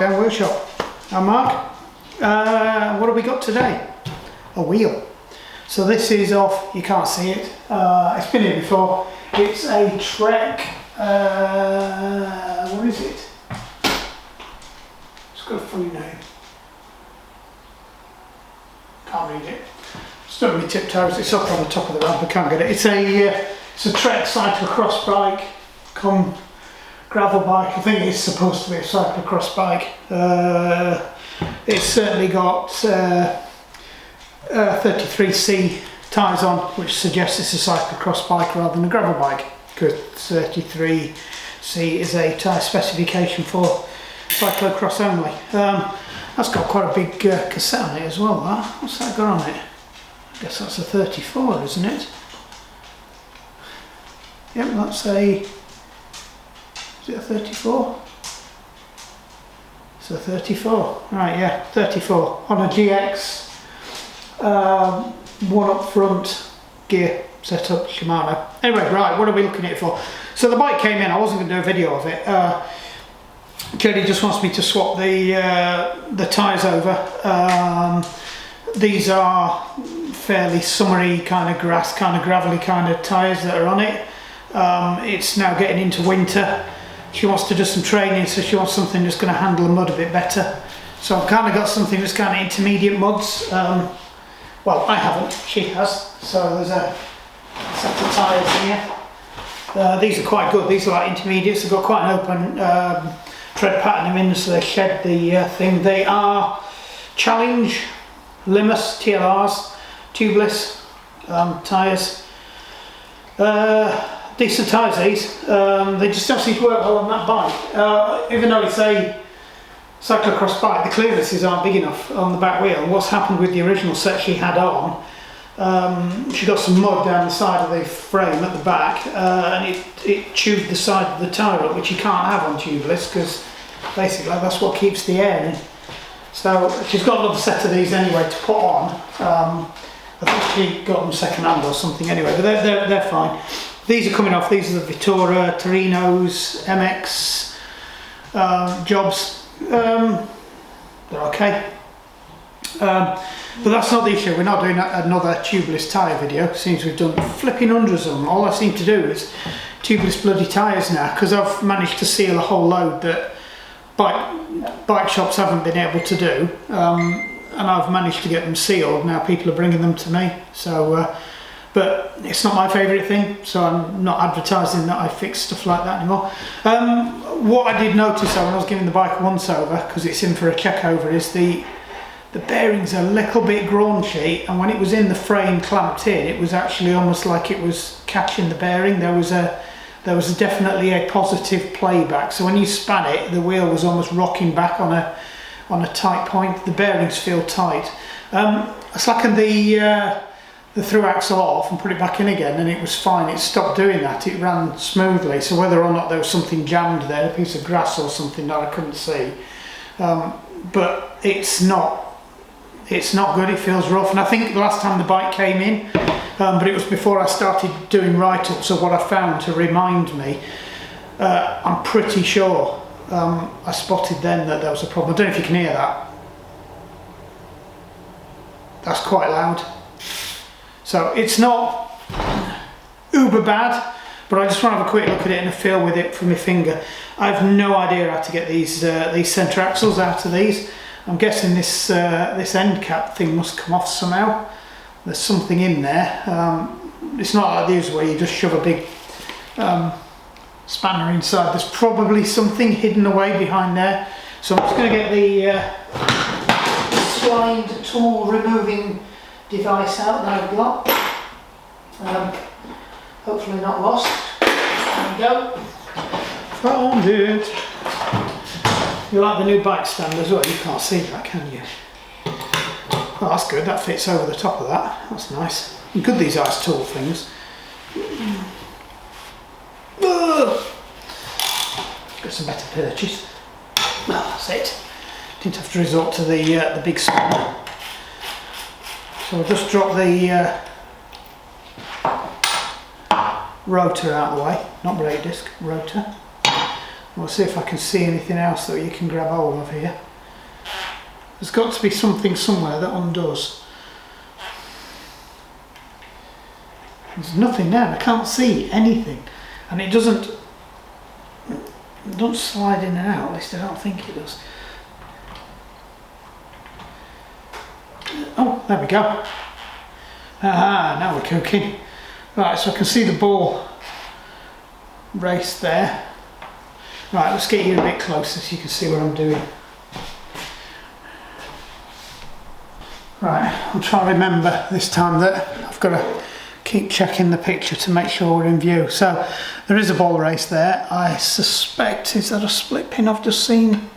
Down Workshop. I'm Mark. What have we got today? A wheel. So this is off, you can't see it, it's been here before. It's a Trek, what is it? It's got a funny name. Can't read it. Stood on my tiptoes, it's up on the top of the ramp, I can't get it. It's a Trek cyclocross bike, come gravel bike. I think it's supposed to be a cyclocross bike. It's certainly got 33C tyres on, which suggests it's a cyclocross bike rather than a gravel bike, because 33C is a tyre specification for cyclocross only. That's got quite a big cassette on it as well. What's that got on it? I guess that's a 34, isn't it? Yep, that's a... Is it a 34? It's a 34. Right, yeah, 34 on a GX. One up front gear setup, Shimano. Anyway, right, what are we looking at it for? So the bike came in. I wasn't going to do a video of it. Geri just wants me to swap the tyres over. These are fairly summery, kind of grass, kind of gravelly kind of tyres that are on it. It's now getting into winter. She wants to do some training, so she wants something that's going to handle the mud a bit better. So I've kind of got something that's kind of intermediate muds. Well, I haven't, she has. So there's a set of tyres here. These are quite good. These are like intermediates. They've got quite an open tread pattern in them, so they shed the thing. They are Challenge Limus TLRs, tubeless tyres. Decent tyres these. They just don't seem to work well on that bike. Even though it's a cyclocross bike, the clearances aren't big enough on the back wheel. And what's happened with the original set she had on, she got some mud down the side of the frame at the back, and it tubed the side of the tyre up, which you can't have on tubeless, because basically that's what keeps the air in. So she's got another set of these anyway to put on. I think she got them second hand or something anyway, but they're fine. These are coming off. These are the Vittora Torinos MX jobs. They're okay. But that's not the issue. We're not doing another tubeless tyre video. Seems we've done flipping hundreds of them. All I seem to do is tubeless bloody tyres now, because I've managed to seal a whole load that bike shops haven't been able to do, and I've managed to get them sealed. Now people are bringing them to me. So, but it's not my favourite thing, so I'm not advertising that I fix stuff like that anymore. What I did notice though when I was giving the bike a once over, because it's in for a check over, is the bearings are a little bit graunchy, and when it was in the frame clamped in, it was actually almost like it was catching the bearing. There was definitely a positive playback. So when you span it, the wheel was almost rocking back on a tight point. The bearings feel tight. I slackened the through axle off and put it back in again, and it was fine. It stopped doing that. It ran smoothly. So whether or not there was something jammed there, a piece of grass or something that I couldn't see, but it's not good. It feels rough, and I think the last time the bike came in, but it was before I started doing write-ups of what I found to remind me. I'm pretty sure I spotted then that there was a problem. I don't know if you can hear that. That's quite loud. So it's not uber bad, but I just want to have a quick look at it and a feel with it for my finger. I have no idea how to get these centre axles out of these. I'm guessing this end cap thing must come off somehow. There's something in there. It's not like these where you just shove a big spanner inside. There's probably something hidden away behind there. So I'm just going to get the slide tool removing device out that I've got. Hopefully not lost. There we go. Found it. You like the new bike stand as well? You can't see that, can you? Oh, that's good. That fits over the top of that. That's nice. Good, these ice tool things. Got some better purchase. Well, that's it. Didn't have to resort to the big spanner. So I'll just drop the rotor out of the way, not brake disc, rotor. We'll see if I can see anything else that you can grab hold of here. There's got to be something somewhere that undoes. There's nothing there, I can't see anything. And it doesn't slide in and out, at least I don't think it does. Oh, there we go. Ah, now we're cooking. Right, so I can see the ball race there. Right, let's get you a bit closer so you can see what I'm doing. Right, I'll try and remember this time that I've got to keep checking the picture to make sure we're in view. So there is a ball race there. I suspect, is that a split pin I've just seen?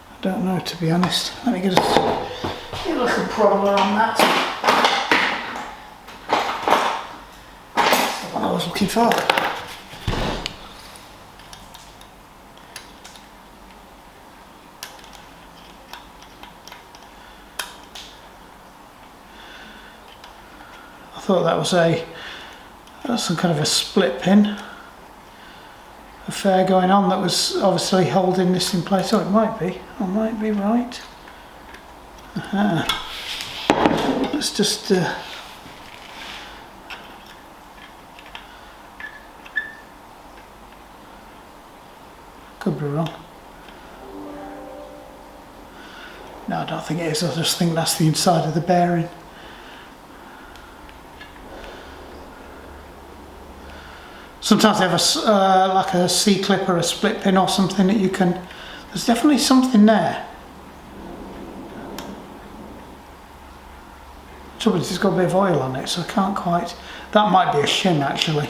I don't know, to be honest. Let me get a little proddler on that. That's the one I was looking for. I thought that was some kind of a split pin affair going on that was obviously holding this in place. Oh, it might be. I might be right. Aha. Let's just could be wrong. No, I don't think it is. I just think that's the inside of the bearing. Sometimes they have like a C-clip or a split pin or something that you can... There's definitely something there. The trouble is it's got a bit of oil on it, so I can't quite... That might be a shim, actually.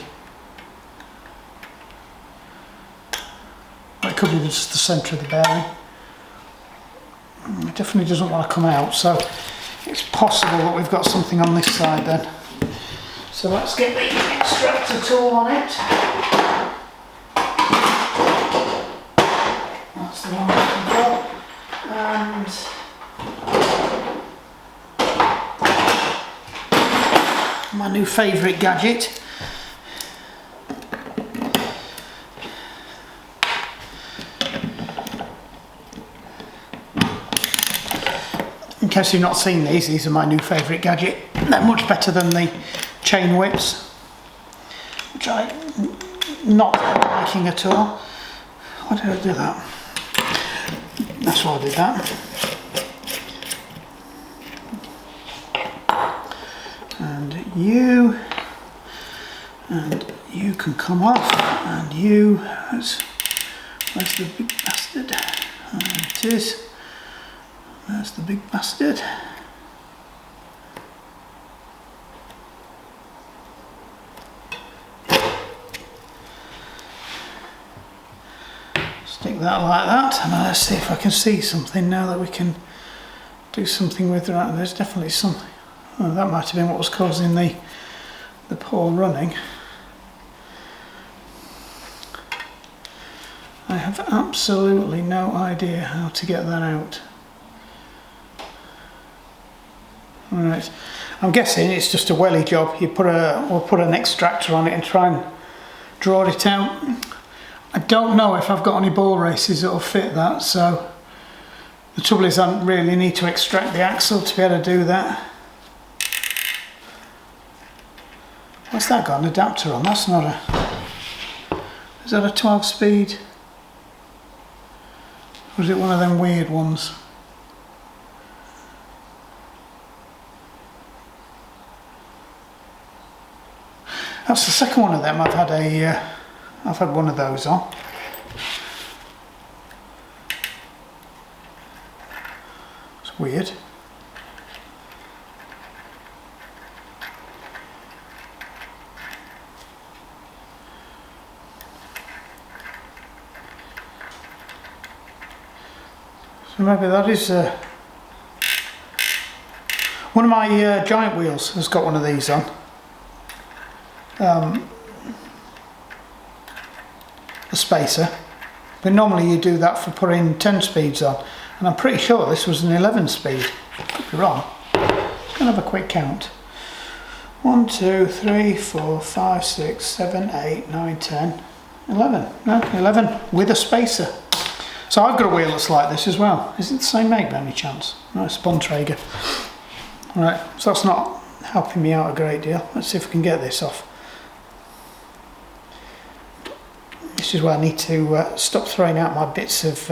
Or it could be just the centre of the bearing. It definitely doesn't want to come out, so it's possible that we've got something on this side then. So let's get the extractor tool on it. That's the one I can go. And my new favourite gadget. In case you've not seen these are my new favourite gadget. They're much better than the chain whips, which I'm not liking at all. Why did I do that? That's why I did that. And you can come off, and where's the big bastard? There it is. There's the big bastard. Stick that like that, and let's see if I can see something now that we can do something with that. There's definitely something. Oh, that might have been what was causing the poor running. I have absolutely no idea how to get that out. Alright, I'm guessing it's just a welly job. We'll put an extractor on it and try and draw it out. I don't know if I've got any ball races that will fit that, so the trouble is I really need to extract the axle to be able to do that. What's that got? An adapter on? That's not a... Is that a 12 speed? Or is it one of them weird ones? That's the second one of them I've had one of those on. It's weird. So maybe that is one of my giant wheels has got one of these on. A spacer, but normally you do that for putting 10 speeds on, and I'm pretty sure this was an 11 speed. Could be wrong. Just gonna have a quick count. 1, 2, 3, 4, 5, 6, 7, 8, 9, 10, 11. No, 11 with a spacer. So I've got a wheel that's like this as well. Is it the same make by any chance? No, it's Bontrager. Right, so that's not helping me out a great deal. Let's see if we can get this off. This is where I need to stop throwing out my bits of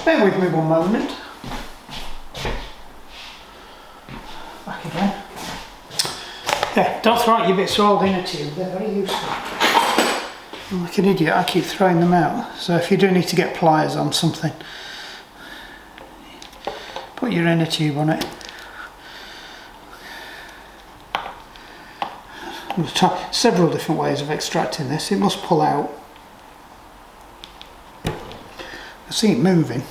bear with me one moment. Back again. Yeah, don't throw out your bits rolled in a tube, they're very useful. I'm like an idiot, I keep throwing them out. So if you do need to get pliers on something, put your inner tube on it. There's several different ways of extracting this. It must pull out. I see it moving.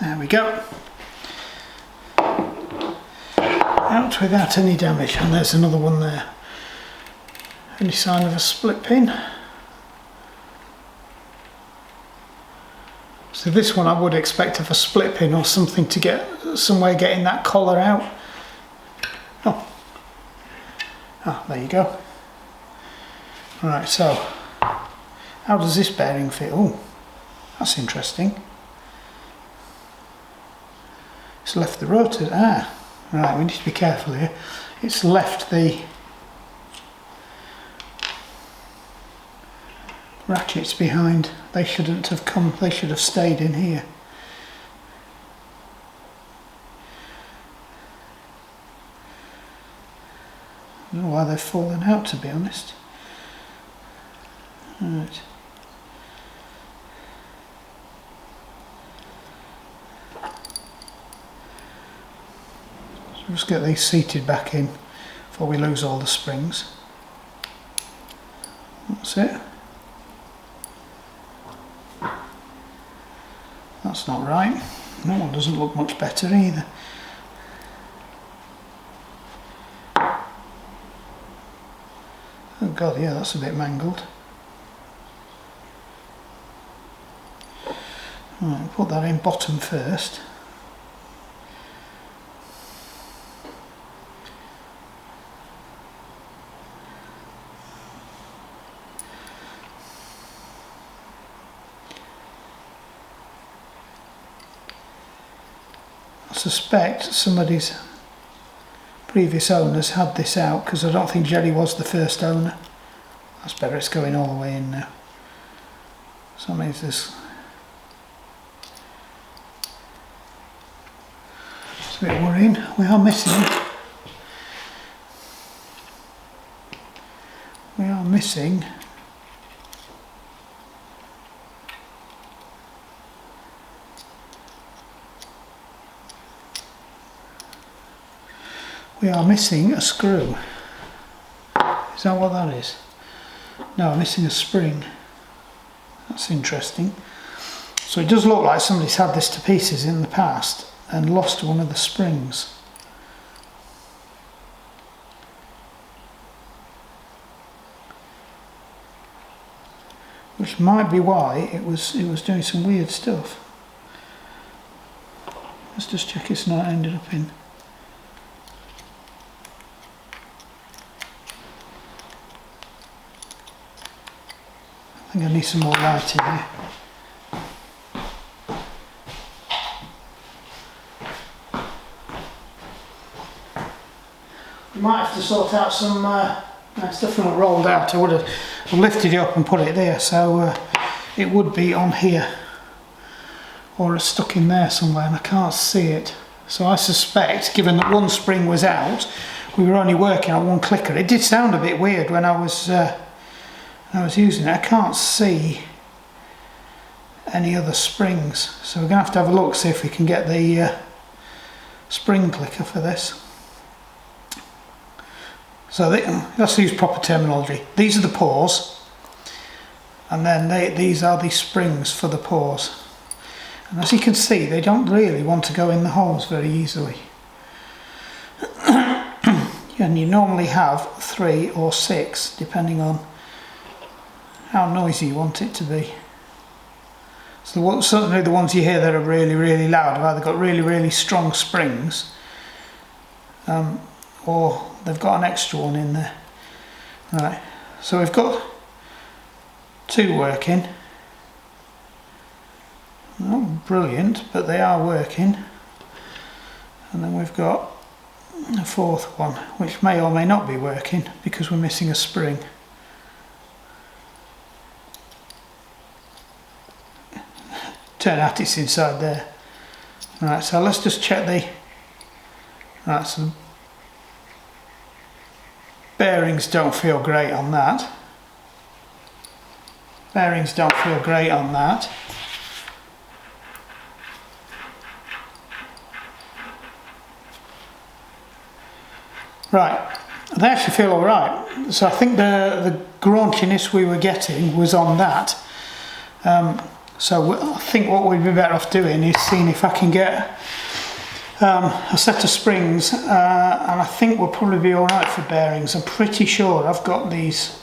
There we go. Out without any damage, and there's another one there. Any sign of a split pin? So this one I would expect of a split pin or something to get some way getting that collar out. Oh, there you go. Right, so how does this bearing fit? Oh, that's interesting. It's left the rotor. Right, we need to be careful here. It's left the ratchets behind. They shouldn't have come, they should have stayed in here. I don't know why they've fallen out, to be honest. Right. So just get these seated back in before we lose all the springs. That's it. That's not right. That one doesn't look much better either. Oh god, yeah, that's a bit mangled. Right, put that in bottom first. I suspect somebody's previous owners had this out, because I don't think Geri was the first owner. That's better, it's going all the way in now. So that means this. It's a bit worrying. We are missing. We are missing. We are missing a screw. Is that what that is? No, I'm missing a spring. That's interesting. So it does look like somebody's had this to pieces in the past and lost one of the springs. Which might be why it was doing some weird stuff. Let's just check it's not ended up in. I think I need some more light in here. We might have to sort out some stuff not rolled out. I would have lifted it up and put it there, so it would be on here or it's stuck in there somewhere and I can't see it. So I suspect, given that one spring was out, we were only working on one clicker. It did sound a bit weird when I was using it. I can't see any other springs, so we're going to have a look, see if we can get the spring clicker for this. So let's use proper terminology. These are the pawls, and then these are the springs for the paws. And as you can see, they don't really want to go in the holes very easily. And you normally have 3 or 6, depending on how noisy you want it to be. So certainly the ones you hear that are really, really loud have either got really, really strong springs, or they've got an extra one in there. Right, so we've got 2 working. Not brilliant, but they are working. And then we've got a 4th one, which may or may not be working because we're missing a spring. Turn out it's inside there. Right, so let's just check the... Right, so the bearings don't feel great on that. Bearings don't feel great on that. Right, they actually feel alright. So I think the graunchiness we were getting was on that. So I think what we'd be better off doing is seeing if I can get a set of springs, and I think we'll probably be alright for bearings. I'm pretty sure I've got these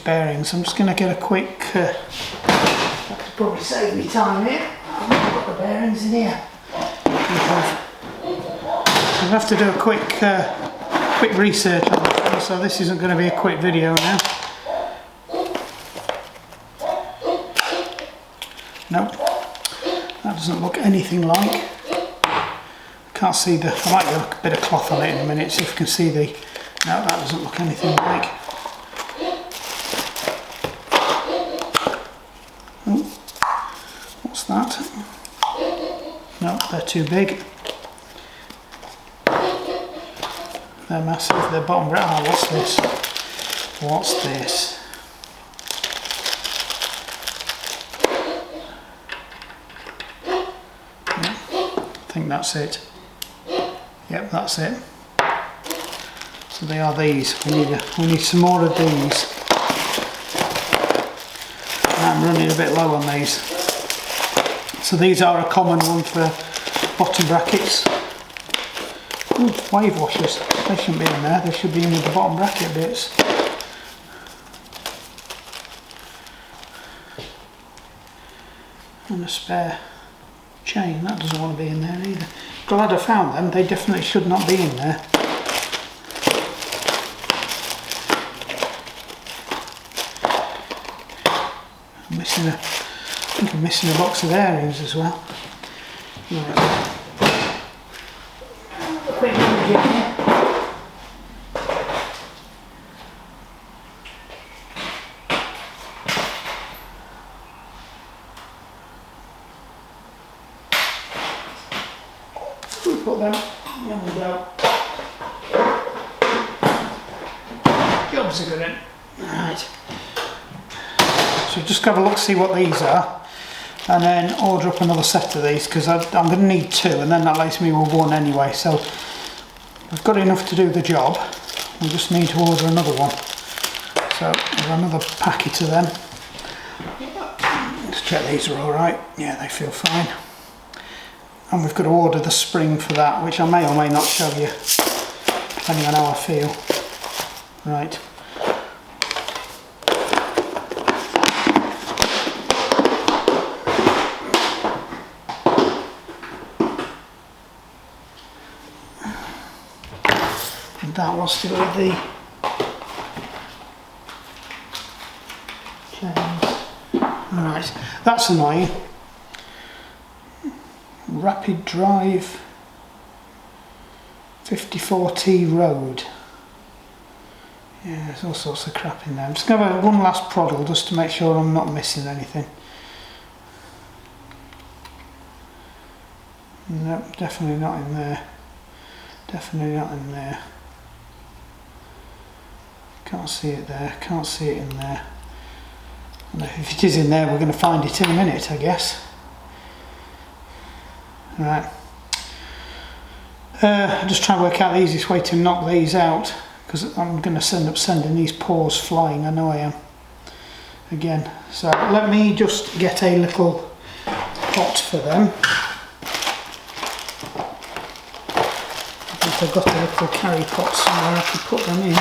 bearings. I'm just going to get a quick, that could probably save me time here. I've got the bearings in here. I'll have to do a quick research on it, so this isn't going to be a quick video now. Nope, that doesn't look anything like. Can't see the... I might get a bit of cloth on it in a minute so if you can see the... No, that doesn't look anything like. Oh, what's that? No, they're too big. They're massive, they're bottom bracket. Oh, what's this? What's this? Yeah, I think that's it. Yep, that's it. So they are these. We need some more of these. I'm running a bit low on these. So these are a common one for bottom brackets. Ooh, wave washers. They shouldn't be in there. They should be in with the bottom bracket bits. And a spare chain. That doesn't want to be in there either. Glad I found them. They definitely should not be in there. I think I'm missing a box of airings as well. Right. Quick image in here. We put them in the go. Jobs are good in. Right. So just have a look, see what these are, and then order up another set of these because I'm going to need 2, and then that leaves me with 1 anyway. So we've got enough to do the job. We just need to order another one. So another packet of them. Let's check these are all right. Yeah, they feel fine. And we've got to order the spring for that, which I may or may not show you, depending on how I feel. Right. That was to do with the chains. Alright, that's annoying. Rapid Drive 54T Road. Yeah, there's all sorts of crap in there. I'm just going to have one last proddle just to make sure I'm not missing anything. Nope, definitely not in there. Definitely not in there. Can't see it there, can't see it in there. And if it is in there, we're going to find it in a minute, I guess. Right. I'm just trying to work out the easiest way to knock these out, because I'm going to end up sending these paws flying, I know I am. again. So let me just get a little pot for them. I think I've got a little carry pot somewhere I could put them in.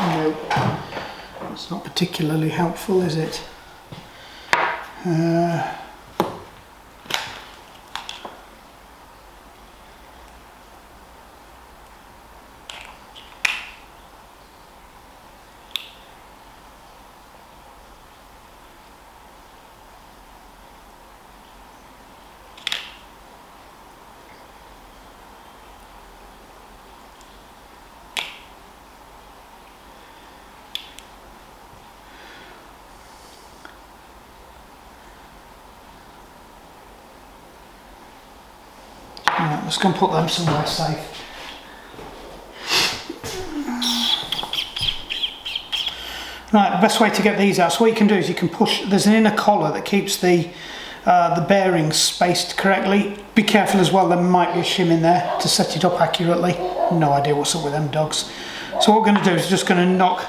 No, it's not particularly helpful, is it? Right, let's go and put them somewhere safe. Right, the best way to get these out, so what you can do is you can push, there's an inner collar that keeps the bearings spaced correctly. Be careful as well, there might be a shim in there to set it up accurately. No idea what's up with them dogs. So what we're going to do is just going to knock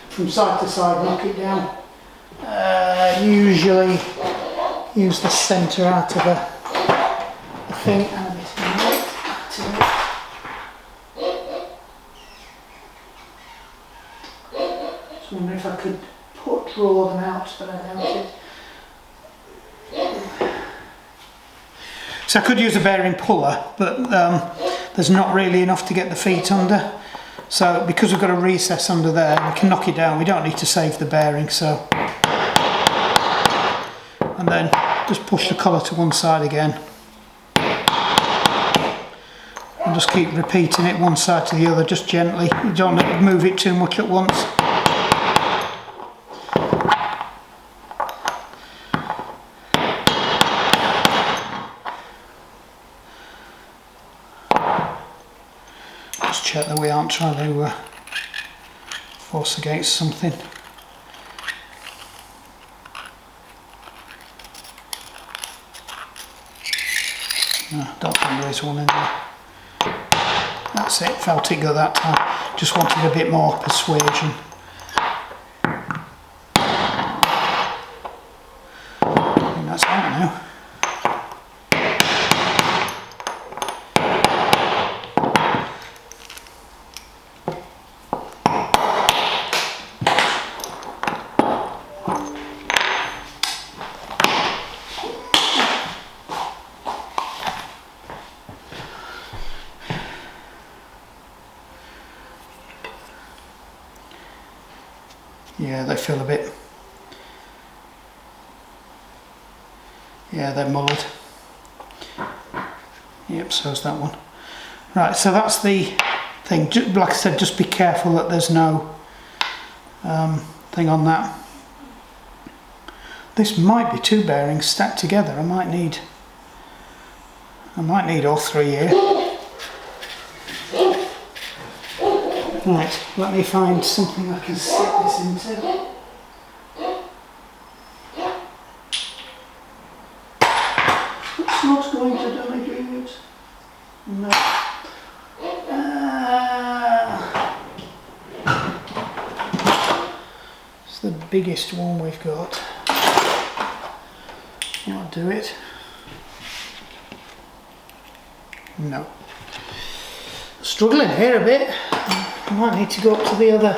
from side to side, knock it down. Usually use the centre out of a thing and a bit of weight to it. Just wondering if I could draw them out, but I doubt it. So I could use a bearing puller, but there's not really enough to get the feet under. So because we've got a recess under there, we can knock it down. We don't need to save the bearing, so. And then just push the collar to one side again. And just keep repeating it one side to the other, just gently. You don't move it too much at once. Just check that we aren't trying to force against something. No, don't think there is one in there. That's it, felt it go that time. Just wanted a bit more persuasion. I think that's out now. Yeah, they feel a bit, yeah, they're mullered. Yep, so's that one. Right, so that's the thing. Like I said, just be careful that there's no thing on that. This might be two bearings stacked together. I might need all three here. Right, let me find something I can set this into. It's not going to damage it. No. It's the biggest one we've got. I'll do it. No. Struggling here a bit. I might need to go up to the other.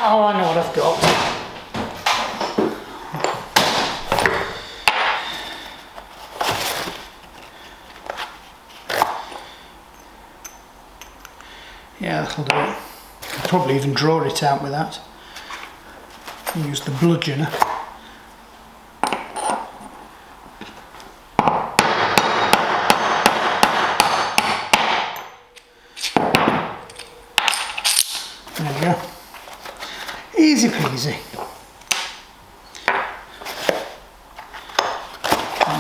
Oh, I know what I've got. Yeah, that'll do it. I'll probably even draw it out with that. Use the bludgeoner. There you go. Easy peasy.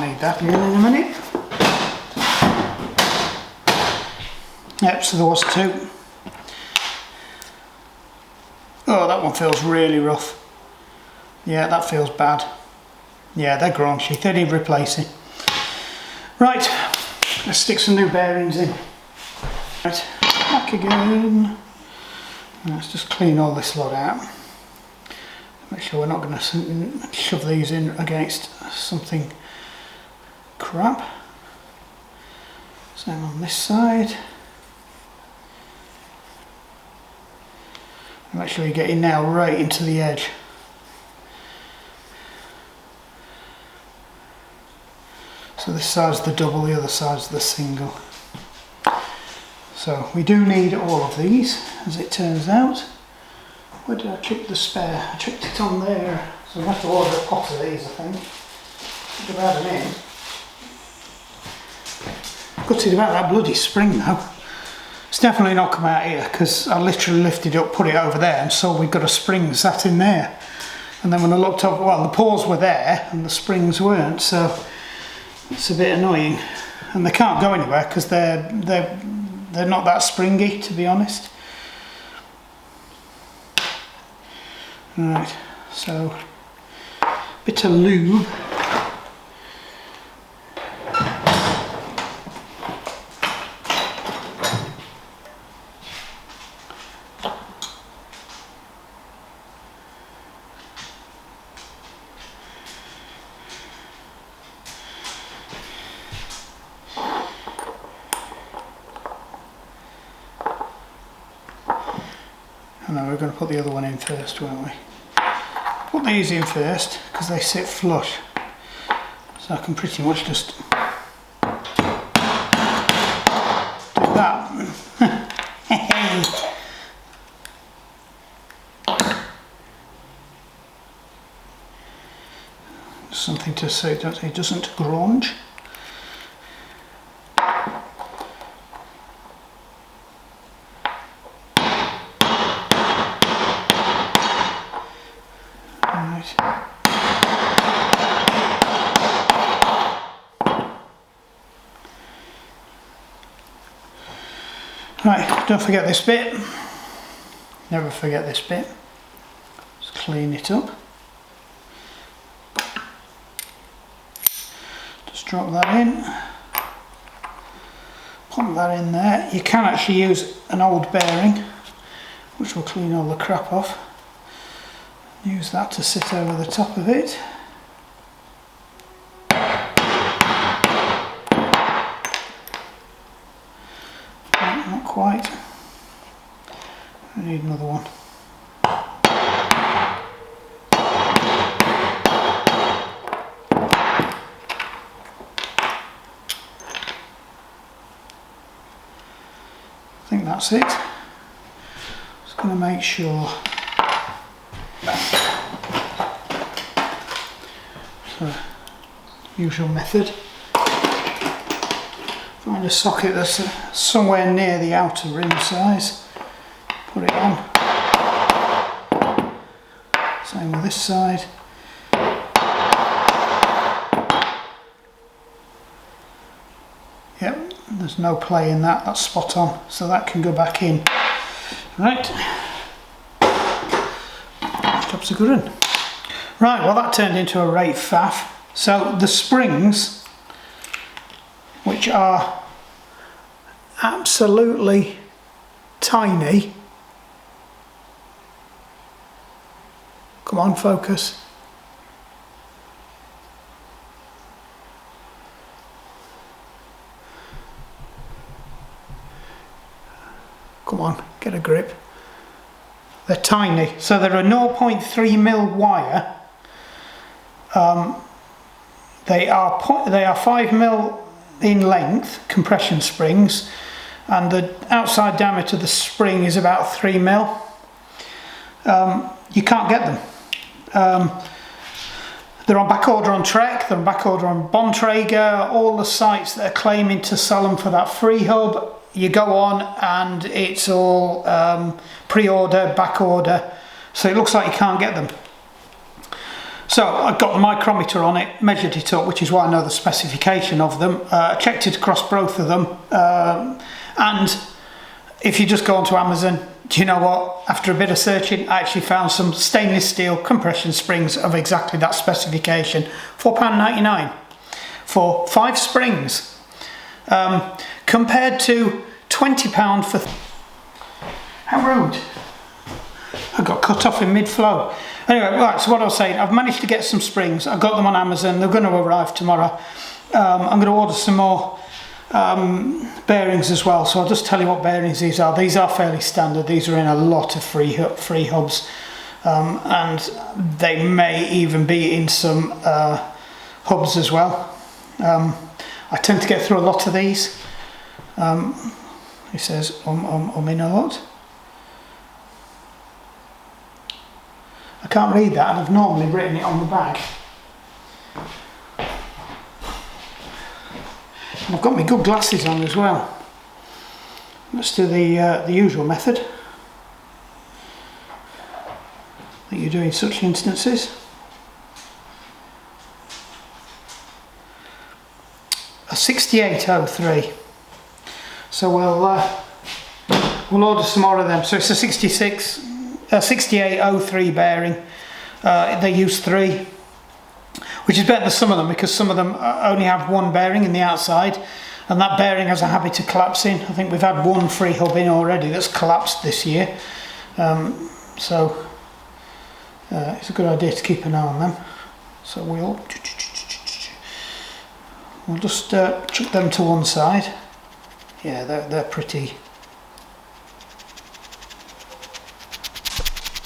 might need that again in a minute. Yep, so there was two. Oh, that one feels really rough. Yeah, that feels bad. Yeah, they're graunchy, they need replacing. Right, let's stick some new bearings in. Right, back again. Let's just clean all this lot out. Make sure we're not going to shove these in against something crap. Same on this side. Make sure you get your nail right into the edge. So this side's the double, the other side's the single. So we do need all of these, as it turns out. Where did I chuck the spare? I chucked it on there. So I'm going to have to order a pot of these, I think. Should have had them in. Gutted about that bloody spring though. It's definitely not come out here, because I literally lifted it up, put it over there, and saw we've got a spring sat in there. And then when I looked up, well, the paws were there and the springs weren't, so it's a bit annoying. And they can't go anywhere because they're not that springy, to be honest. Right, so bit of lube. No, we're going to put the other one in first, won't we? Put these in first because they sit flush, so I can pretty much just do that. Something to say that it doesn't grunge. Right, don't forget this bit. Never forget this bit. Just clean it up. Just drop that in. Pop that in there. You can actually use an old bearing, which will clean all the crap off. Use that to sit over the top of it. Not quite. I need another one. I think that's it. Just going to make sure. So, usual method. Find a socket that's somewhere near the outer rim size. Put it on. Same with this side. Yep, there's no play in that, that's spot on. So that can go back in. Right. Job's a good one. Right, well that turned into a right faff. So the springs, which are absolutely tiny. Come on, focus. Come on, get a grip. They're tiny, so they're a 0.3mm wire. They are 5mm in length, compression springs, and the outside diameter of the spring is about 3mm. You can't get them. They're on back order on Trek, they're on back order on Bontrager, all the sites that are claiming to sell them for that Freehub. You go on and it's all pre-order, back order, so it looks like you can't get them. So I got the micrometer on it, measured it up, which is why I know the specification of them, checked it across both of them, and if you just go onto Amazon, do you know what? After a bit of searching, I actually found some stainless steel compression springs of exactly that specification. £4.99 for 5 springs, compared to £20 for... How rude. I got cut off in mid-flow. Anyway, right, so what I was saying, I've managed to get some springs. I got them on Amazon. They're going to arrive tomorrow. I'm going to order some more bearings as well, so I'll just tell you what bearings these are. These are fairly standard. These are in a lot of free hubs, and they may even be in some hubs as well. I tend to get through a lot of these. He says in a lot. I can't read that, and I've normally written it on the bag. And I've got my good glasses on as well. Let's do the usual method that you do in such instances. A 6803. So we'll order some more of them. So it's a 6803 bearing. They use 3. Which is better than some of them, because some of them only have 1 bearing in the outside, and that bearing has a habit of collapsing. I think we've had 1 Freehub in already that's collapsed this year, so it's a good idea to keep an eye on them. So we'll just chuck them to one side. Yeah, they're pretty.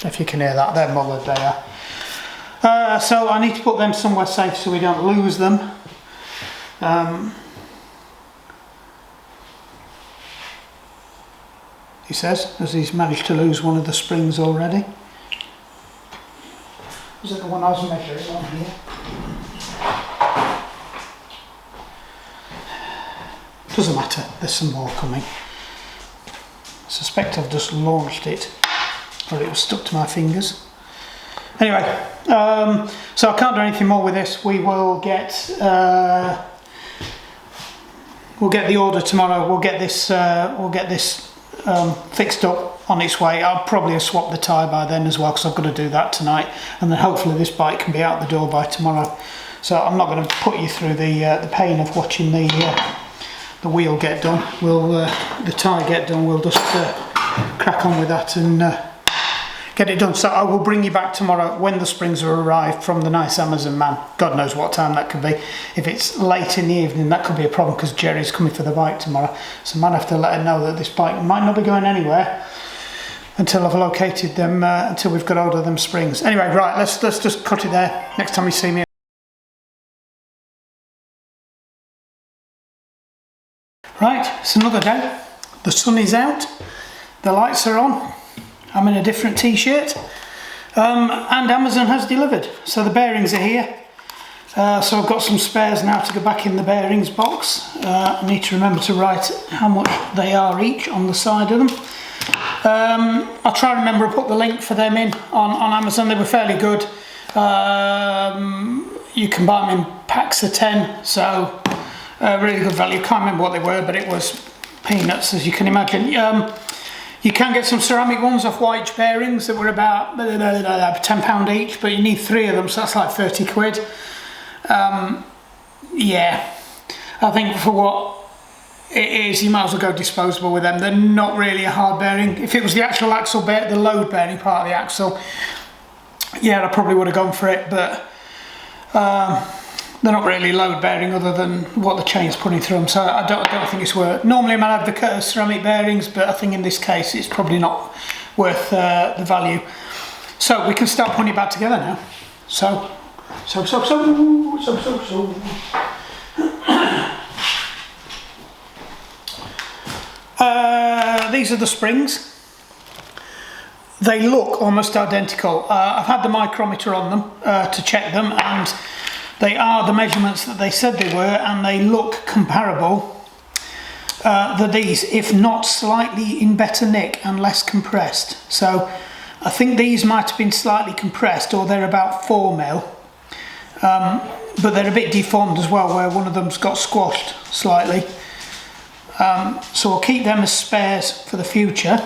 If you can hear that, they're mullered, they are. So I need to put them somewhere safe so we don't lose them. He says, as he's managed to lose one of the springs already. Was it the one I was measuring on here? Doesn't matter, there's some more coming. I suspect I've just launched it, or it was stuck to my fingers. Anyway, so I can't do anything more with this. We will get we'll get the order tomorrow. We'll get this fixed up on its way. I'll probably swap the tyre by then as well, because I've got to do that tonight, and then hopefully this bike can be out the door by tomorrow. So I'm not going to put you through the pain of watching the wheel get done. The tyre get done. We'll just crack on with that and get it done. So I will bring you back tomorrow when the springs are arrived from the nice Amazon man. God knows what time that could be. If it's late in the evening, that could be a problem, because Geri's coming for the bike tomorrow. So I might have to let her know that this bike might not be going anywhere until I've located them, until we've got hold of them springs. Anyway, right, let's just cut it there. Next time you see me. Right, it's another day. The sun is out. The lights are on. I'm in a different t-shirt, and Amazon has delivered. So the bearings are here. So I've got some spares now to go back in the bearings box. I need to remember to write how much they are each on the side of them. I'll try and remember to put the link for them in on Amazon. They were fairly good. You can buy them in packs of 10, so really good value. Can't remember what they were, but it was peanuts, as you can imagine. You can get some ceramic ones off White bearings that were about £10 each, but you need 3 of them, so that's like 30 quid. Yeah, I think for what it is, you might as well go disposable with them. They're not really a hard bearing. If it was the actual axle the load bearing part of the axle, yeah, I probably would have gone for it, but they're not really load bearing other than what the chain's putting through them, so I don't think it's worth. Normally I'm an advocate of ceramic bearings, but I think in this case it's probably not worth the value. So we can start putting it back together now. So. These are the springs. They look almost identical. I've had the micrometer on them to check them, and they are the measurements that they said they were, and they look comparable. These, if not slightly in better nick and less compressed. So I think these might have been slightly compressed, or they're about 4 mil. but they're a bit deformed as well, where one of them's got squashed slightly. So I'll keep them as spares for the future.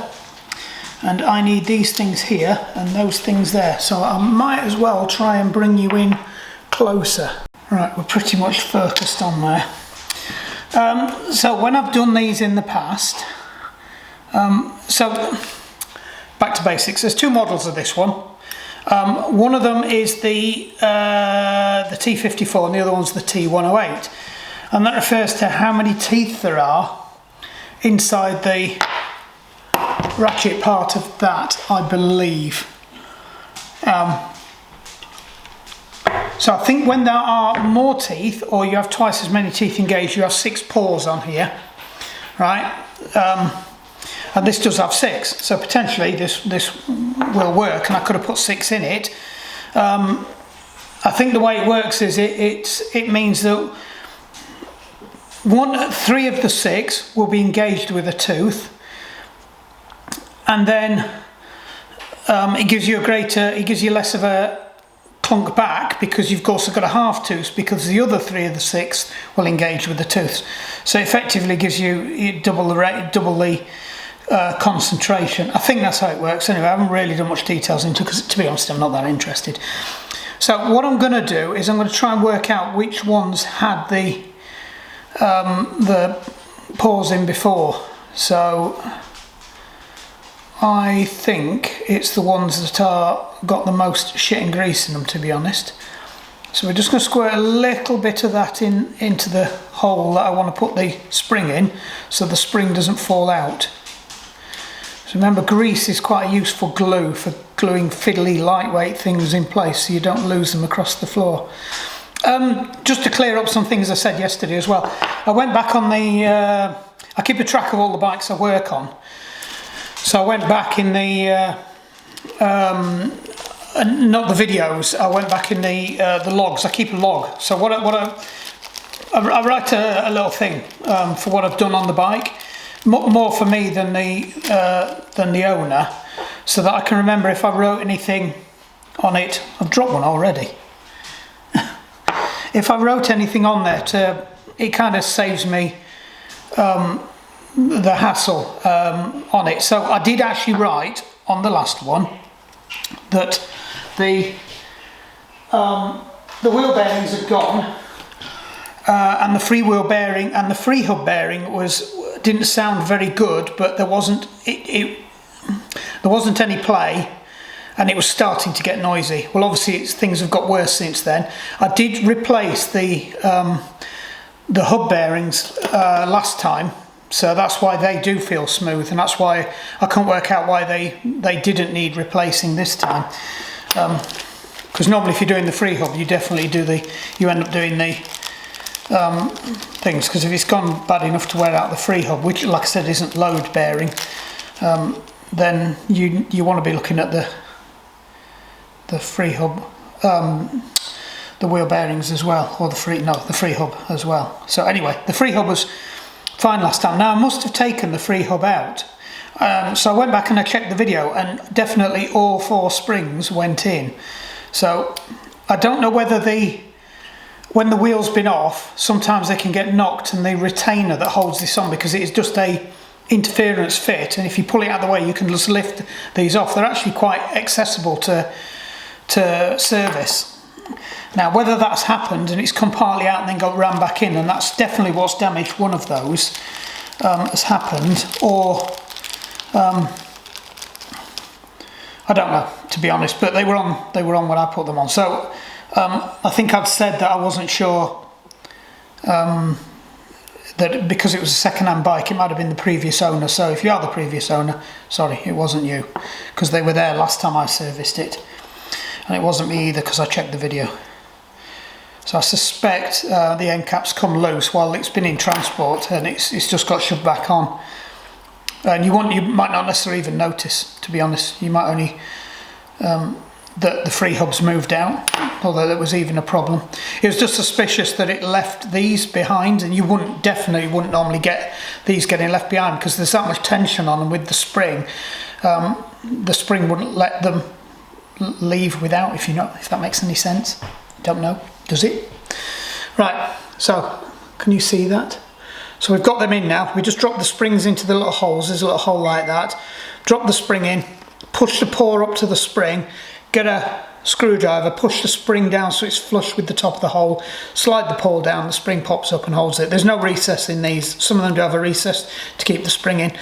And I need these things here and those things there. So I might as well try and bring you in closer. Right, we're pretty much focused on there. So when I've done these in the past, so back to basics, there's two models of this one. One of them is the T54 and the other one's the T108. And that refers to how many teeth there are inside the ratchet part of that, I believe. So I think when there are more teeth, or you have twice as many teeth engaged, you have 6 pawls on here, right? And this does have 6, so potentially this will work, and I could have put 6 in it. I think the way it works is it means that 3 of the 6 will be engaged with a tooth, and then it gives you less of a clunk back, because you've also got a half tooth, because the other 3 of the 6 will engage with the tooth. So it effectively gives you double the rate, double the concentration. I think that's how it works. Anyway, I haven't really done much details into it, because to be honest, I'm not that interested. So what I'm going to do is I'm going to try and work out which ones had the pawls in before. So I think it's the ones that got the most shit and grease in them, to be honest. So we're just going to squirt a little bit of that into the hole that I want to put the spring in, so the spring doesn't fall out. So remember, grease is quite a useful glue for gluing fiddly lightweight things in place, so you don't lose them across the floor. Just to clear up some things I said yesterday as well, I went back on I keep a track of all the bikes I work on. So I went back in the, not the videos, I went back in the logs. I keep a log. So I write a little thing for what I've done on the bike, more for me than the owner, so that I can remember if I wrote anything on it. I've dropped one already. If I wrote anything on there, it kind of saves me the hassle on it. So I did actually write on the last one that the wheel bearings had gone, and the freewheel bearing and the Freehub bearing didn't sound very good, but there wasn't any play, and it was starting to get noisy. Well, obviously things have got worse since then. I did replace the hub bearings last time, so that's why they do feel smooth, and that's why I can't work out why they didn't need replacing this time. Because normally if you're doing the Freehub, you definitely you end up doing the things, because if it's gone bad enough to wear out the Freehub, which like I said isn't load bearing, then you want to be looking at the Freehub, the wheel bearings as well, or the Freehub as well. So anyway, the Freehub was fine last time. Now I must have taken the Freehub out, so I went back and I checked the video, and definitely all 4 springs went in. So I don't know whether when the wheel's been off, sometimes they can get knocked, and the retainer that holds this on, because it is just a interference fit, and if you pull it out of the way, you can just lift these off. They're actually quite accessible to service. Now whether that's happened and it's come partly out and then got ran back in, and that's definitely what's damaged one of those, has happened, or I don't know, to be honest, but they were on when I put them on. So I think I'd said that I wasn't sure that because it was a second-hand bike, it might have been the previous owner. So if you are the previous owner, sorry, it wasn't you, because they were there last time I serviced it, and it wasn't me either, because I checked the video. So I suspect the end cap's come loose while it's been in transport, and it's just got shoved back on. And you might not necessarily even notice, to be honest. You might only that the Freehub's moved out, although there was even a problem. It was just suspicious that it left these behind, and you definitely wouldn't normally get these getting left behind, because there's that much tension on them with the spring. The spring wouldn't let them leave without, if that makes any sense. Don't know. Does it? Right, so can you see that? So we've got them in now. We just drop the springs into the little holes. There's a little hole like that. Drop the spring in, push the paw up to the spring, get a screwdriver, push the spring down so it's flush with the top of the hole, slide the paw down, the spring pops up and holds it. There's no recess in these. Some of them do have a recess to keep the spring in.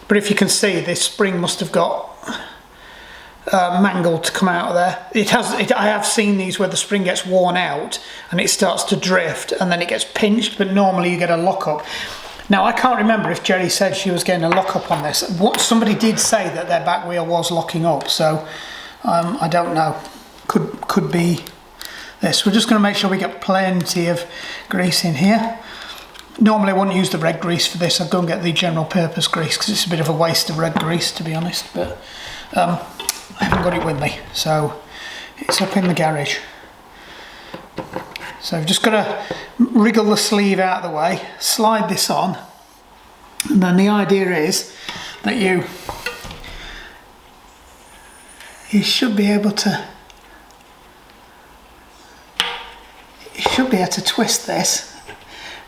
But if you can see, this spring must have got mangled to come out of there. I have seen these where the spring gets worn out and it starts to drift and then it gets pinched, but normally you get a lock up. Now I can't remember if Geri said she was getting a lock up on this. Somebody did say that their back wheel was locking up, so I don't know. Could be this. We're just going to make sure we get plenty of grease in here. Normally I wouldn't use the red grease for this. I'd go and get the general purpose grease because it's a bit of a waste of red grease, to be honest, but I haven't got it with me, so it's up in the garage. So I've just got to wriggle the sleeve out of the way, slide this on, and then the idea is that you should be able to twist this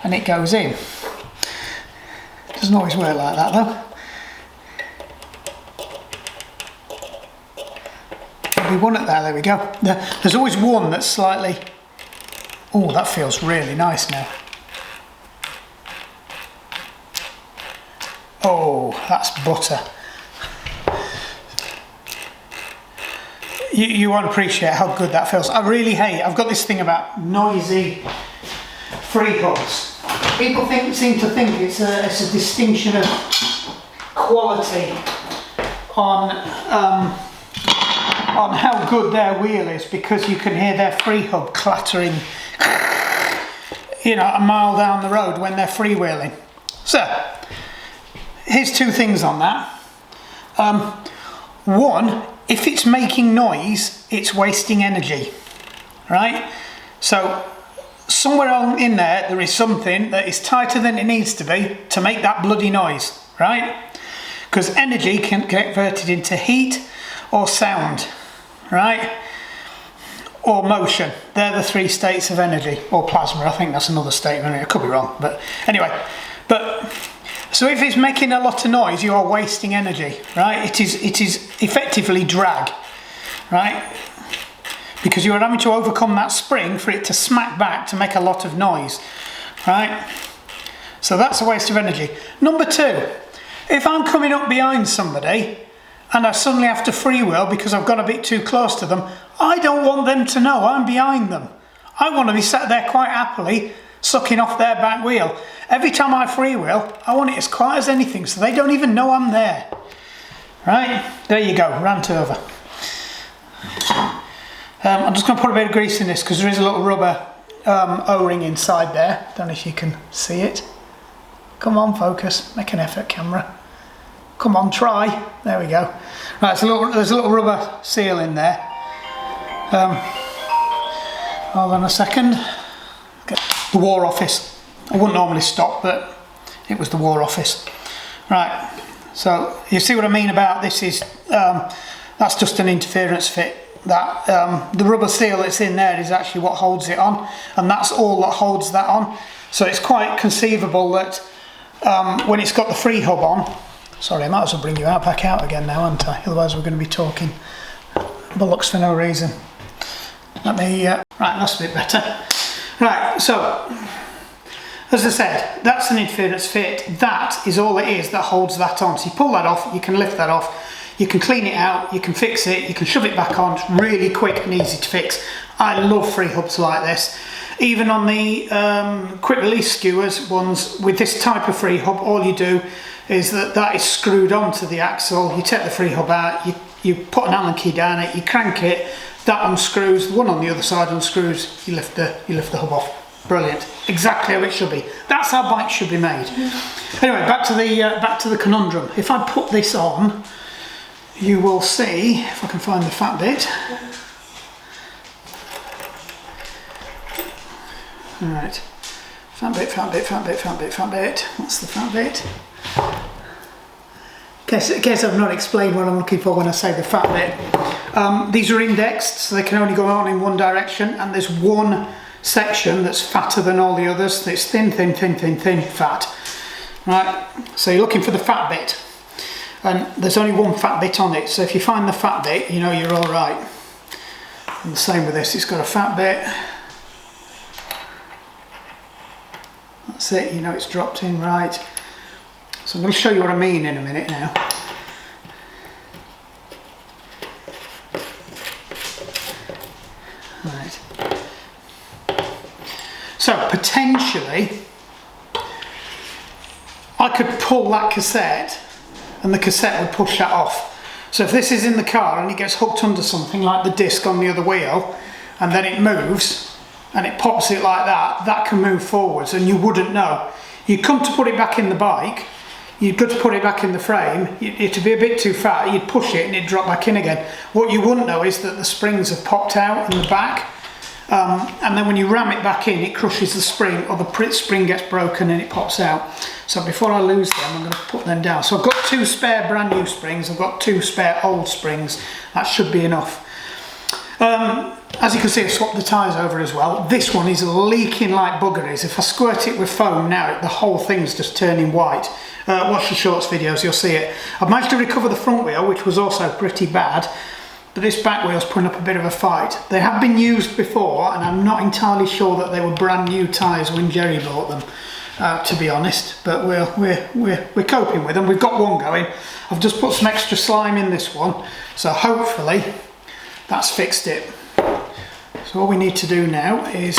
and it goes in. It doesn't always work like that though. There'll be one at there we go. There's always one that's slightly... Oh, that feels really nice now. Oh, that's butter. You won't appreciate how good that feels. I really hate, I've got this thing about noisy Freehubs. People seem to think it's a distinction of quality on how good their wheel is, because you can hear their Freehub clattering, you know, a mile down the road when they're freewheeling. So, here's two things on that. One, if it's making noise, it's wasting energy, right? So, somewhere in there is something that is tighter than it needs to be to make that bloody noise, right? Because energy can get converted into heat or sound, right? Or motion. They're the three states of energy. Or plasma, I think that's another statement. I could be wrong, but anyway. So if it's making a lot of noise, you are wasting energy, right? It is effectively drag, right? Because you are having to overcome that spring for it to smack back to make a lot of noise, right? So that's a waste of energy. Number two, if I'm coming up behind somebody and I suddenly have to freewheel because I've got a bit too close to them, I don't want them to know I'm behind them. I want to be sat there quite happily sucking off their back wheel. Every time I freewheel, I want it as quiet as anything so they don't even know I'm there. Right? There you go, rant over. I'm just going to put a bit of grease in this because there is a little rubber O-ring inside there. Don't know if you can see it. Come on, focus. Make an effort, camera. Come on, try. There we go. Right, there's a little rubber seal in there. Hold on a second. Okay. The War Office. I wouldn't normally stop, but it was the War Office. Right, so you see what I mean about this is, that's just an interference fit. That the rubber seal that's in there is actually what holds it on, and that's all that holds that on. So it's quite conceivable that when it's got the Freehub on, sorry, I might as well bring you back out again now, aren't I? Otherwise we're going to be talking bollocks for no reason. Let me, right, that's a bit better. Right, so, as I said, that's an interference fit. That is all it is that holds that on. So you pull that off, you can lift that off, you can clean it out, you can fix it, you can shove it back on. It's really quick and easy to fix. I love Freehubs like this. Even on the quick release skewers ones with this type of Freehub, all you do is that is screwed onto the axle. You take the Freehub out, you put an Allen key down it, you crank it, that unscrews, the one on the other side unscrews, you lift the hub off. Brilliant. Exactly how it should be. That's how bikes should be made. Anyway, back to the conundrum. If I put this on, you will see, if I can find the fat bit. Alright. Fat bit, fat bit, fat bit, fat bit, fat bit. What's the fat bit? In case I've not explained what I'm looking for when I say the fat bit. These are indexed, so they can only go on in one direction, and there's one section that's fatter than all the others. It's thin, thin, thin, thin, thin fat. Right, so you're looking for the fat bit, and there's only one fat bit on it, so if you find the fat bit, you know you're all right. And the same with this, it's got a fat bit. That's it, you know it's dropped in right. So I'm going to show you what I mean in a minute now. Right. So potentially I could pull that cassette and the cassette would push that off. So if this is in the car and it gets hooked under something like the disc on the other wheel, and then it moves and it pops it like that, that can move forwards and you wouldn't know. You'd come to put it back in the bike, you'd go to put it back in the frame, it'd be a bit too fat, you'd push it and it'd drop back in again. What you wouldn't know is that the springs have popped out in the back, and then when you ram it back in, it crushes the spring, or the spring gets broken and it pops out. So before I lose them, I'm going to put them down. So I've got 2 spare brand new springs, I've got 2 spare old springs, that should be enough. As you can see, I've swapped the tyres over as well. This one is leaking like buggeries. If I squirt it with foam now, the whole thing's just turning white. Watch the shorts videos, you'll see it. I've managed to recover the front wheel, which was also pretty bad, but this back wheel's putting up a bit of a fight. They have been used before, and I'm not entirely sure that they were brand new tyres when Geri bought them, to be honest, but we're coping with them. We've got one going. I've just put some extra slime in this one, so hopefully that's fixed it. So all we need to do now is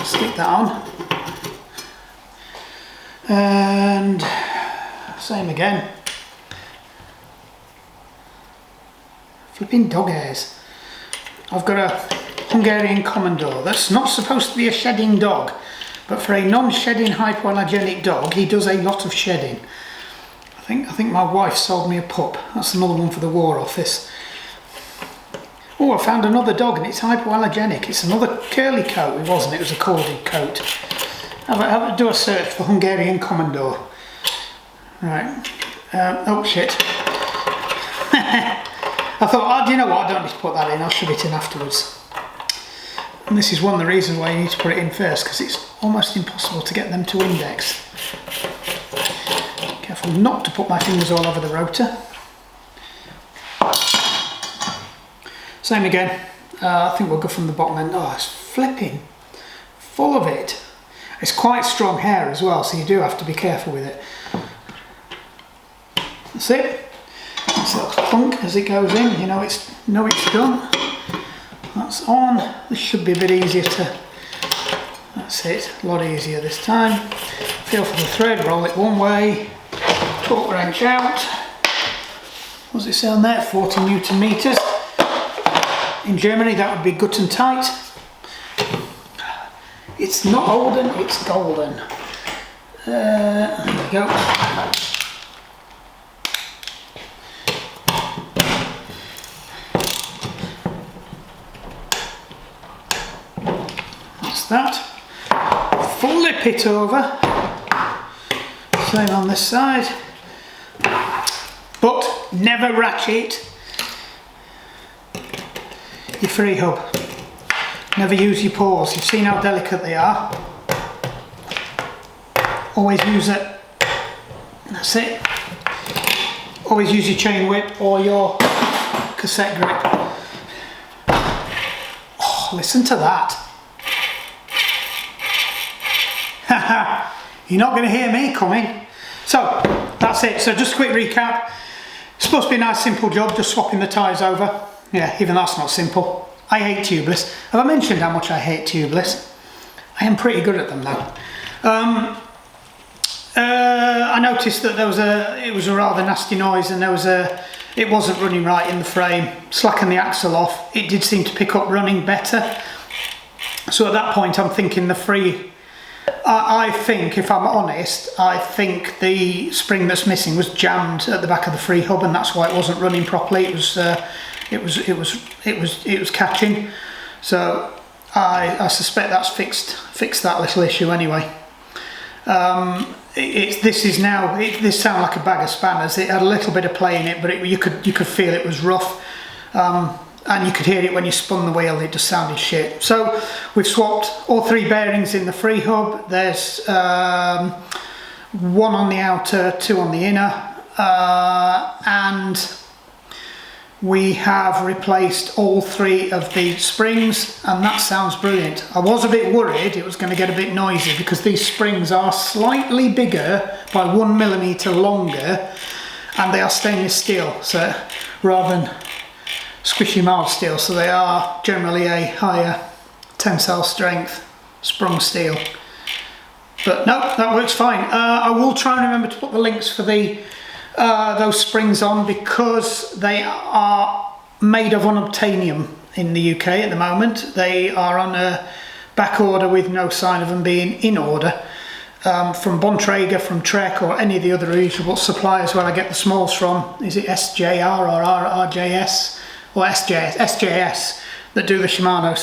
stick that on, and same again. Flipping dog hairs. I've got a Hungarian Commodore that's not supposed to be a shedding dog, but for a non-shedding hypoallergenic dog, he does a lot of shedding. I think my wife sold me a pup. That's another one for the War Office. Oh, I found another dog and it's hypoallergenic. It's another curly coat. It wasn't, it was a corded coat. Have a do a search for Hungarian Commodore. Right. Oh shit. I thought, oh, do you know what? I don't need to put that in. I'll shove it in afterwards. And this is one of the reasons why you need to put it in first, because it's almost impossible to get them to index. Careful not to put my fingers all over the rotor. Same again. I think we'll go from the bottom end. Oh, it's flipping full of it. It's quite strong hair as well, so you do have to be careful with it. That's it. It's a little clunk as it goes in. You know it's done. That's on. This should be a bit easier to. That's it. A lot easier this time. Feel for the thread. Roll it one way. Torque wrench out. What's it say on there? 40 Newton meters. In Germany that would be gut and tight. It's not olden, it's golden. There we go. That's that. Flip it over. Same on this side. But never ratchet your Freehub. Never use your paws. You've seen how delicate they are. Always use it. That's it. Always use your chain whip or your cassette grip. Oh, listen to that. Haha. You're not going to hear me coming. So that's it. So just a quick recap. It's supposed to be a nice simple job, just swapping the tyres over. Yeah, even that's not simple. I hate tubeless. Have I mentioned how much I hate tubeless? I am pretty good at them now. I noticed that it was a rather nasty noise, and it wasn't running right in the frame. Slacken the axle off. It did seem to pick up running better. So at that point I'm thinking I think, if I'm honest, I think the spring that's missing was jammed at the back of the Freehub, and that's why it wasn't running properly. It was catching. So I suspect that's fixed that little issue anyway. This sounds like a bag of spanners. It had a little bit of play in it, but you could feel it was rough. and you could hear it when you spun the wheel, it just sounded shit. So we've swapped all 3 bearings in the Freehub. There's 1 on the outer, 2 on the inner, and we have replaced all 3 of the springs, and that sounds brilliant. I was a bit worried it was going to get a bit noisy because these springs are slightly bigger by 1mm longer, and they are stainless steel, so rather than squishy mild steel, so they are generally a higher tensile strength sprung steel. But no, that works fine. I will try and remember to put the links for the those springs on, because they are made of unobtainium in the UK at the moment. They are on a back order with no sign of them being in order, from Bontrager, from Trek, or any of the other reasonable suppliers where I get the smalls from. Is it SJR or RJS or SJS that do the Shimano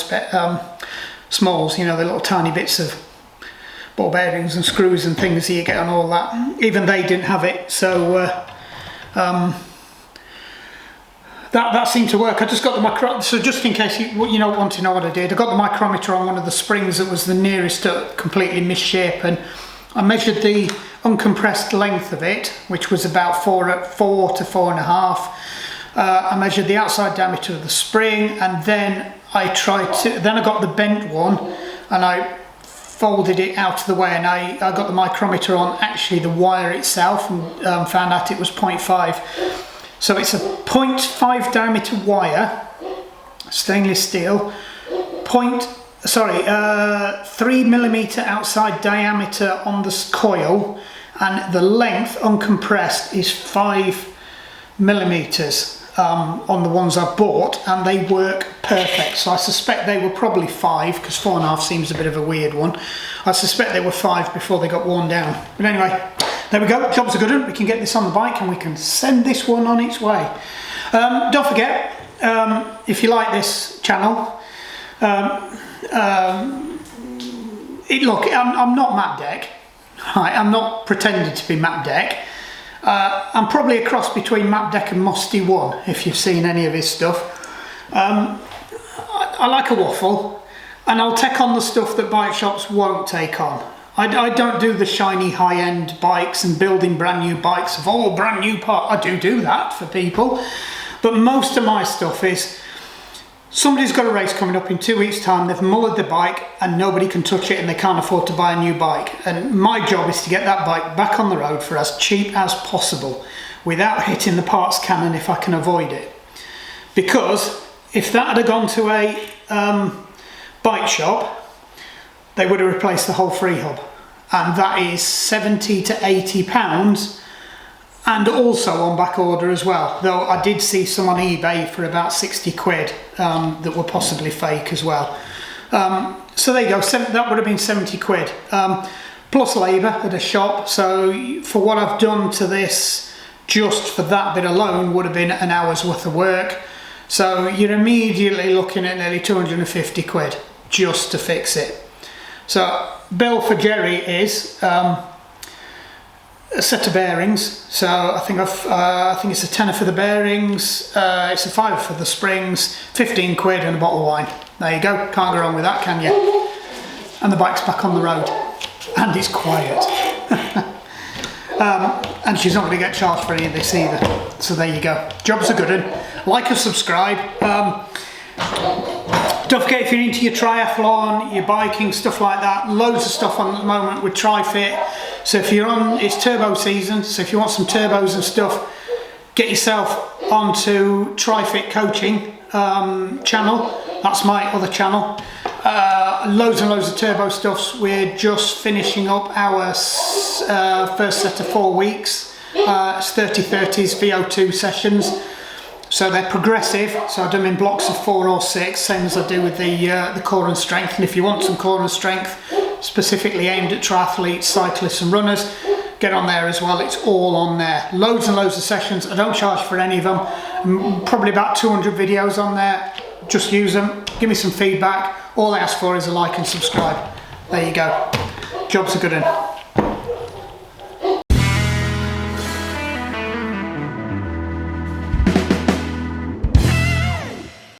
smalls, you know, the little tiny bits of ball bearings and screws and things that you get on all that. Even they didn't have it, so that seemed to work. I just got the micro, so just in case you want to know what I did, I got the micrometer on one of the springs that was the nearest to completely misshapen. I measured the uncompressed length of it, which was about 4 to 4.5. I measured the outside diameter of the spring, and then I got the bent one and I folded it out of the way, and I got the micrometer on actually the wire itself, and found out it was 0.5. So it's a 0.5 diameter wire, stainless steel, 3mm outside diameter on the coil, and the length uncompressed is 5mm. On the ones I bought, and they work perfect. So I suspect they were probably 5, because 4.5 seems a bit of a weird one. I suspect they were 5 before they got worn down. But anyway, there we go. Job's a good one. We can get this on the bike and we can send this one on its way. Don't forget, if you like this channel, look, I'm not Matt Deck. Right? I'm not pretending to be Matt Deck. I'm probably a cross between Matt Deck and Musty One, if you've seen any of his stuff. I like a waffle, and I'll take on the stuff that bike shops won't take on. I don't do the shiny high-end bikes and building brand new bikes of all brand new parts. I do that for people, but most of my stuff is somebody's got a race coming up in 2 weeks' time, they've mullered the bike and nobody can touch it and they can't afford to buy a new bike. And my job is to get that bike back on the road for as cheap as possible without hitting the parts cannon if I can avoid it. Because if that had gone to a bike shop, they would have replaced the whole Freehub. And that is £70 to £80. And also on back order as well, though I did see some on eBay for about 60 quid that were possibly fake as well. So there you go, that would have been 70 quid. Plus labour at a shop, so for what I've done to this, just for that bit alone, would have been an hour's worth of work. So you're immediately looking at nearly 250 quid just to fix it. So bill for Geri is a set of bearings, so I think it's a tenner for the bearings, it's a £5 for the springs, 15 quid and a bottle of wine. There you go, can't go wrong with that, can you? And the bike's back on the road, and it's quiet. And she's not going to get charged for any of this either, so there you go. Job's a good one. Like and subscribe. Don't forget, if you're into your triathlon, your biking, stuff like that, loads of stuff on at the moment with TriFit. So if you're on, it's turbo season, so if you want some turbos and stuff, get yourself onto TriFit Coaching channel. That's my other channel. Loads and loads of turbo stuffs. We're just finishing up our first set of 4 weeks. It's 30-30s VO2 sessions. So they're progressive, so I do them in blocks of 4 or 6, same as I do with the core and strength. And if you want some core and strength specifically aimed at triathletes, cyclists and runners, get on there as well. It's all on there. Loads and loads of sessions. I don't charge for any of them. Probably about 200 videos on there. Just use them, give me some feedback. All I ask for is a like and subscribe. There you go. Job's a good one.